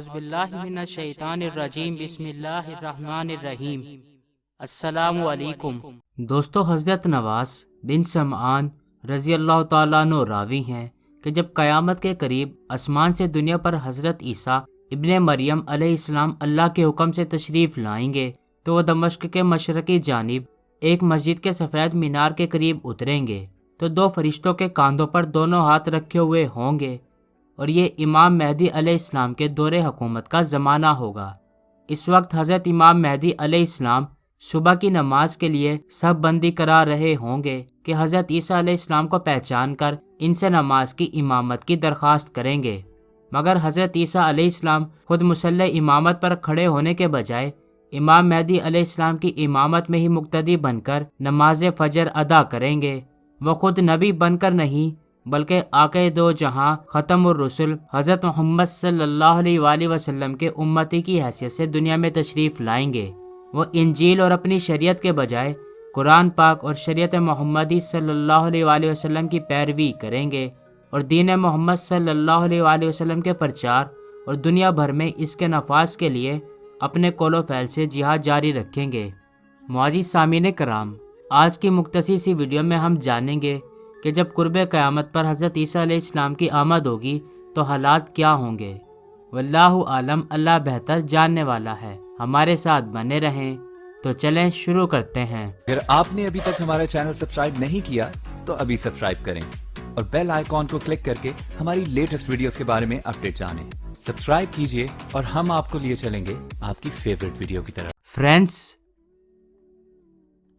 اعوذ باللہ من الشیطان الرجیم بسم اللہ الرحمن الرحیم۔ السلام علیکم دوستو، حضرت نواس بن سمعان رضی اللہ تعالیٰ عنہ راوی ہیں کہ جب قیامت کے قریب آسمان سے دنیا پر حضرت عیسیٰ ابن مریم علیہ السلام اللہ کے حکم سے تشریف لائیں گے تو وہ دمشق کے مشرقی جانب ایک مسجد کے سفید مینار کے قریب اتریں گے تو دو فرشتوں کے کاندھوں پر دونوں ہاتھ رکھے ہوئے ہوں گے، اور یہ امام مہدی علیہ السلام کے دور حکومت کا زمانہ ہوگا۔ اس وقت حضرت امام مہدی علیہ السلام صبح کی نماز کے لیے صف بندی کرا رہے ہوں گے کہ حضرت عیسیٰ علیہ السلام کو پہچان کر ان سے نماز کی امامت کی درخواست کریں گے، مگر حضرت عیسیٰ علیہ السلام خود مصلی امامت پر کھڑے ہونے کے بجائے امام مہدی علیہ السلام کی امامت میں ہی مقتدی بن کر نماز فجر ادا کریں گے۔ وہ خود نبی بن کر نہیں بلکہ آقا دو جہاں ختم الرسل حضرت محمد صلی اللہ علیہ وآلہ وسلم کے امتی کی حیثیت سے دنیا میں تشریف لائیں گے۔ وہ انجیل اور اپنی شریعت کے بجائے قرآن پاک اور شریعت محمدی صلی اللہ علیہ وآلہ وسلم کی پیروی کریں گے اور دین محمد صلی اللہ علیہ وآلہ وسلم کے پرچار اور دنیا بھر میں اس کے نفاذ کے لیے اپنے قول و فعل سے جہاد جاری رکھیں گے۔ معزز سامعین کرام، آج کی مختصر سی ویڈیو میں ہم جانیں گے کہ جب قرب قیامت پر حضرت عیسیٰ علیہ السلام کی آمد ہوگی تو حالات کیا ہوں گے۔ واللہ عالم، اللہ بہتر جاننے والا ہے۔ ہمارے ساتھ بنے رہیں۔ تو چلیں شروع کرتے ہیں۔ اگر آپ نے ابھی تک ہمارا چینل سبسکرائب نہیں کیا تو ابھی سبسکرائب کریں اور بیل آئیکن کو کلک کر کے ہماری لیٹسٹ ویڈیوز کے بارے میں اپڈیٹ جانیں۔ سبسکرائب کیجئے اور ہم آپ کو لیے چلیں گے آپ کی فیوریٹ ویڈیو کی طرف۔ فرینڈز،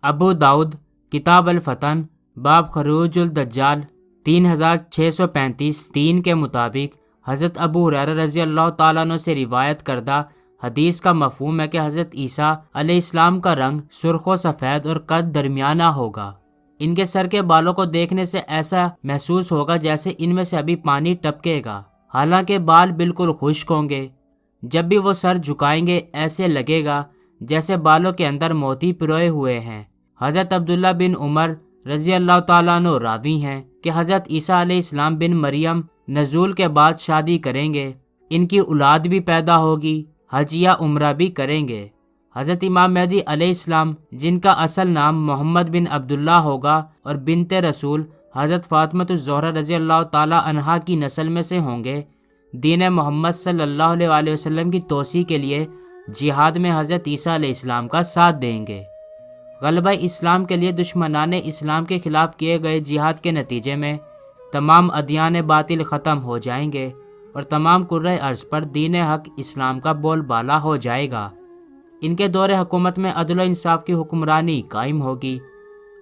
ابو داؤد کتاب الفتن باب خروج الدجال 3635 کے مطابق حضرت ابو ہریرہ رضی اللہ تعالیٰ عنہ سے روایت کردہ حدیث کا مفہوم ہے کہ حضرت عیسیٰ علیہ السلام کا رنگ سرخ و سفید اور قد درمیانہ ہوگا۔ ان کے سر کے بالوں کو دیکھنے سے ایسا محسوس ہوگا جیسے ان میں سے ابھی پانی ٹپکے گا، حالانکہ بال بالکل خشک ہوں گے۔ جب بھی وہ سر جھکائیں گے ایسے لگے گا جیسے بالوں کے اندر موتی پروئے ہوئے ہیں۔ حضرت عبداللہ بن عمر رضی اللہ تعالیٰ عنہ راوی ہیں کہ حضرت عیسیٰ علیہ السلام بن مریم نزول کے بعد شادی کریں گے، ان کی اولاد بھی پیدا ہوگی، حج یا عمرہ بھی کریں گے۔ حضرت امام مہدی علیہ السلام جن کا اصل نام محمد بن عبداللہ ہوگا اور بنت رسول حضرت فاطمہ الزہرا رضی اللہ تعالیٰ عنہا کی نسل میں سے ہوں گے، دین محمد صلی اللہ علیہ وآلہ وسلم کی توسیع کے لیے جہاد میں حضرت عیسیٰ علیہ السلام کا ساتھ دیں گے۔ غلبہ اسلام کے لیے دشمنان اسلام کے خلاف کیے گئے جہاد کے نتیجے میں تمام ادیان باطل ختم ہو جائیں گے اور تمام کرۂ ارض پر دین حق اسلام کا بول بالا ہو جائے گا۔ ان کے دور حکومت میں عدل و انصاف کی حکمرانی قائم ہوگی،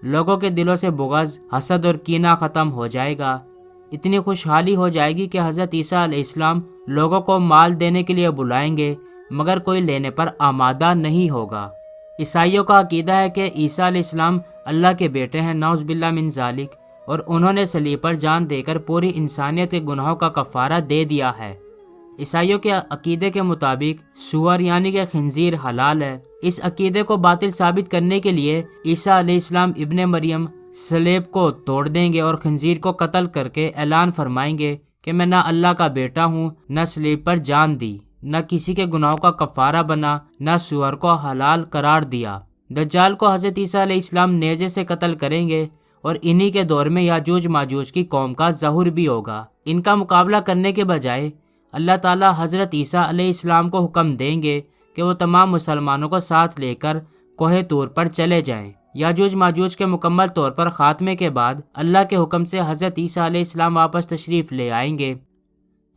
لوگوں کے دلوں سے بغض، حسد اور کینہ ختم ہو جائے گا۔ اتنی خوشحالی ہو جائے گی کہ حضرت عیسیٰ علیہ السلام لوگوں کو مال دینے کے لیے بلائیں گے مگر کوئی لینے پر آمادہ نہیں ہوگا۔ عیسائیوں کا عقیدہ ہے کہ عیسیٰ علیہ السلام اللہ کے بیٹے ہیں، نعوذ باللہ من ذالک، اور انہوں نے صلیب پر جان دے کر پوری انسانیت کے گناہوں کا کفارہ دے دیا ہے۔ عیسائیوں کے عقیدے کے مطابق سور یعنی کہ خنزیر حلال ہے۔ اس عقیدے کو باطل ثابت کرنے کے لیے عیسیٰ علیہ السلام ابن مریم صلیب کو توڑ دیں گے اور خنزیر کو قتل کر کے اعلان فرمائیں گے کہ میں نہ اللہ کا بیٹا ہوں، نہ صلیب پر جان دی، نہ کسی کے گناہوں کا کفارہ بنا، نہ سور کو حلال قرار دیا۔ دجال کو حضرت عیسیٰ علیہ السلام نیزے سے قتل کریں گے اور انہی کے دور میں یاجوج ماجوج کی قوم کا ظہور بھی ہوگا۔ ان کا مقابلہ کرنے کے بجائے اللہ تعالیٰ حضرت عیسیٰ علیہ السلام کو حکم دیں گے کہ وہ تمام مسلمانوں کو ساتھ لے کر کوہ طور پر چلے جائیں۔ یاجوج ماجوج کے مکمل طور پر خاتمے کے بعد اللہ کے حکم سے حضرت عیسیٰ علیہ السلام واپس تشریف لے آئیں گے۔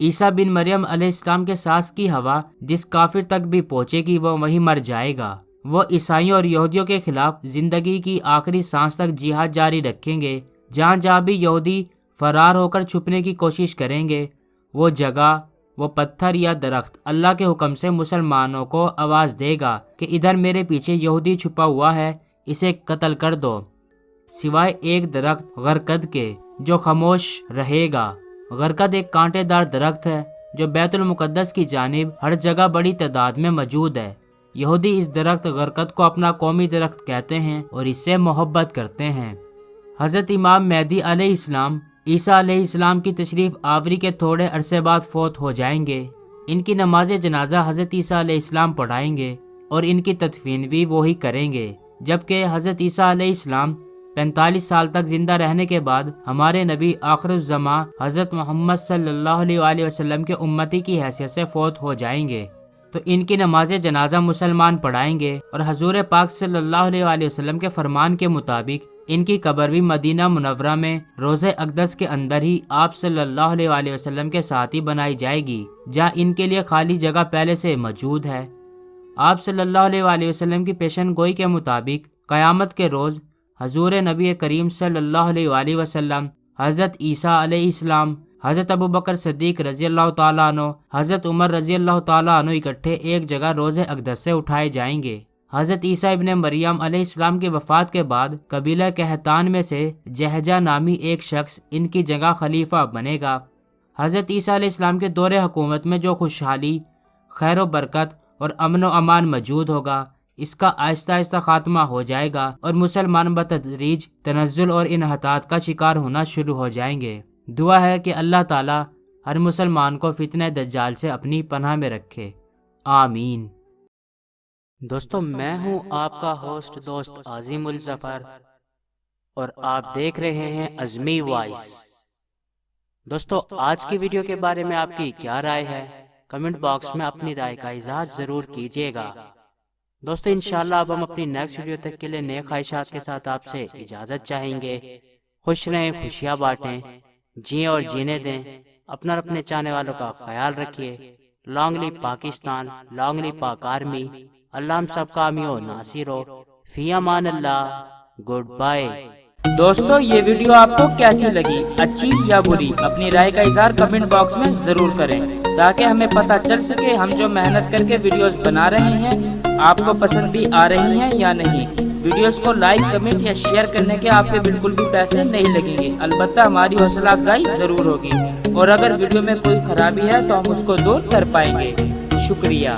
عیسیٰ بن مریم علیہ السلام کے سانس کی ہوا جس کافر تک بھی پہنچے گی وہ وہیں مر جائے گا۔ وہ عیسائیوں اور یہودیوں کے خلاف زندگی کی آخری سانس تک جہاد جاری رکھیں گے۔ جہاں جہاں بھی یہودی فرار ہو کر چھپنے کی کوشش کریں گے، وہ جگہ، وہ پتھر یا درخت اللہ کے حکم سے مسلمانوں کو آواز دے گا کہ ادھر میرے پیچھے یہودی چھپا ہوا ہے، اسے قتل کر دو، سوائے ایک درخت غرقد کے جو خاموش رہے گا۔ غرقد ایک کانٹے دار درخت ہے جو بیت المقدس کی جانب ہر جگہ بڑی تعداد میں موجود ہے۔ یہودی اس درخت غرقد کو اپنا قومی درخت کہتے ہیں اور اس سے محبت کرتے ہیں۔ حضرت امام مہدی علیہ السلام عیسیٰ علیہ السلام کی تشریف آوری کے تھوڑے عرصے بعد فوت ہو جائیں گے۔ ان کی نماز جنازہ حضرت عیسیٰ علیہ السلام پڑھائیں گے اور ان کی تدفین بھی وہی کریں گے، جبکہ حضرت عیسیٰ علیہ السلام 45 سال تک زندہ رہنے کے بعد ہمارے نبی آخر الزماں حضرت محمد صلی اللہ علیہ وآلہ وسلم کے امتی کی حیثیت سے فوت ہو جائیں گے، تو ان کی نماز جنازہ مسلمان پڑھائیں گے، اور حضور پاک صلی اللہ علیہ وآلہ وسلم کے فرمان کے مطابق ان کی قبر بھی مدینہ منورہ میں روضہ اقدس کے اندر ہی آپ صلی اللہ علیہ وآلہ وسلم کے ساتھ ہی بنائی جائے گی، جہاں ان کے لیے خالی جگہ پہلے سے موجود ہے۔ آپ صلی اللہ علیہ وآلہ وسلم کی پیشن گوئی کے مطابق قیامت کے روز حضور نبی کریم صلی اللہ علیہ وآلہ وسلم، حضرت عیسیٰ علیہ السلام، حضرت ابوبکر صدیق رضی اللہ تعالیٰ عنہ، حضرت عمر رضی اللہ تعالیٰ عنہ اکٹھے ایک جگہ روضہ اقدس سے اٹھائے جائیں گے۔ حضرت عیسیٰ ابن مریم علیہ السلام کی وفات کے بعد قبیلہ قحطان میں سے جہجہ نامی ایک شخص ان کی جگہ خلیفہ بنے گا۔ حضرت عیسیٰ علیہ السلام کے دور حکومت میں جو خوشحالی، خیر و برکت اور امن و امان موجود ہوگا، اس کا آہستہ آہستہ خاتمہ ہو جائے گا اور مسلمان بتدریج تنزل اور انحطاط کا شکار ہونا شروع ہو جائیں گے۔ دعا ہے کہ اللہ تعالی ہر مسلمان کو فتنہ دجال سے اپنی پناہ میں رکھے، آمین۔ دوستو، میں ہوں آپ کا ہوسٹ دوست عظیم الظفر، اور آپ دیکھ رہے ہیں عظمی وائس۔ دوستو، آج کی ویڈیو کے بارے میں آپ کی کیا رائے ہے؟ کمنٹ باکس میں اپنی رائے کا اظہار ضرور کیجیے گا۔ دوستو، انشاءاللہ اب ہم اپنی نیکسٹ ویڈیو تک کے لیے نئے خواہشات کے ساتھ آپ سے اجازت چاہیں گے۔ خوش رہیں، خوشیاں بانٹیں، جئیں اور جینے دیں، اپنا اور اپنے چاہنے والوں کا خیال رکھیے۔ لانگ لی پاکستان، لانگ لی پاک آرمی، اللہ ہم سب کا حامی و ناصر ہو۔ فی امان اللہ، گڈ بائے۔ دوستو، یہ ویڈیو آپ کو کیسی لگی؟ اچھی یا بری؟ اپنی رائے کا اظہار کمنٹ باکس میں ضرور کریں تاکہ ہمیں پتہ چل سکے ہم جو محنت کر کے ویڈیوز بنا رہے ہیں آپ کو پسند بھی آ رہی ہیں یا نہیں۔ ویڈیوز کو لائک، کمنٹ یا شیئر کرنے کے آپ کے بالکل بھی پیسے نہیں لگیں گے، البتہ ہماری حوصلہ افزائی ضرور ہوگی، اور اگر ویڈیو میں کوئی خرابی ہے تو ہم اس کو دور کر پائیں گے۔ شکریہ۔